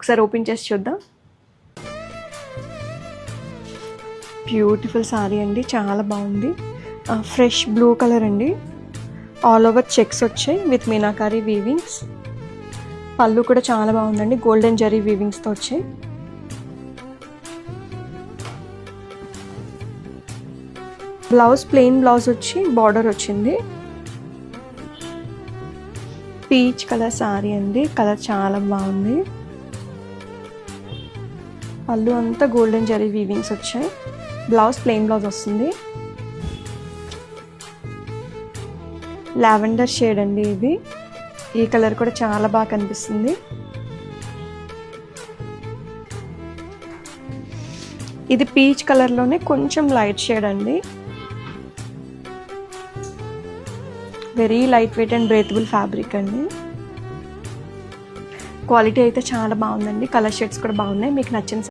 ఒకసారి ఓపెన్ చేసి చూద్దాం. బ్యూటిఫుల్ సారీ అండి, చాలా బాగుంది. ఫ్రెష్ బ్లూ కలర్ అండి. ఆల్ ఓవర్ చెక్స్ వచ్చాయి విత్ మీనాకారి వీవింగ్స్. పళ్ళు కూడా చాలా బాగుందండి, గోల్డెన్ జరీ వీవింగ్స్తో వచ్చాయి. బ్లౌజ్ ప్లెయిన్ బ్లౌజ్ వచ్చి బార్డర్ వచ్చింది. పీచ్ కలర్ సారీ అండి, కలర్ చాలా బాగుంది. పళ్ళు అంతా గోల్డెన్ జరీ వీవింగ్స్ వచ్చాయి. బ్లౌజ్ ప్లెయిన్ బ్లౌజ్ వస్తుంది. లావెండర్ షేడ్ అండి ఇది. ఈ కలర్ కూడా చాలా బాగా కనిపిస్తుంది. ఇది పీచ్ కలర్లోనే కొంచెం లైట్ షేడ్ అండి. Very light weight and breathable fabric అండి. క్వాలిటీ అయితే చాలా బాగుందండి. కలర్ షేడ్స్ కూడా బాగున్నాయి. మీకు నచ్చిన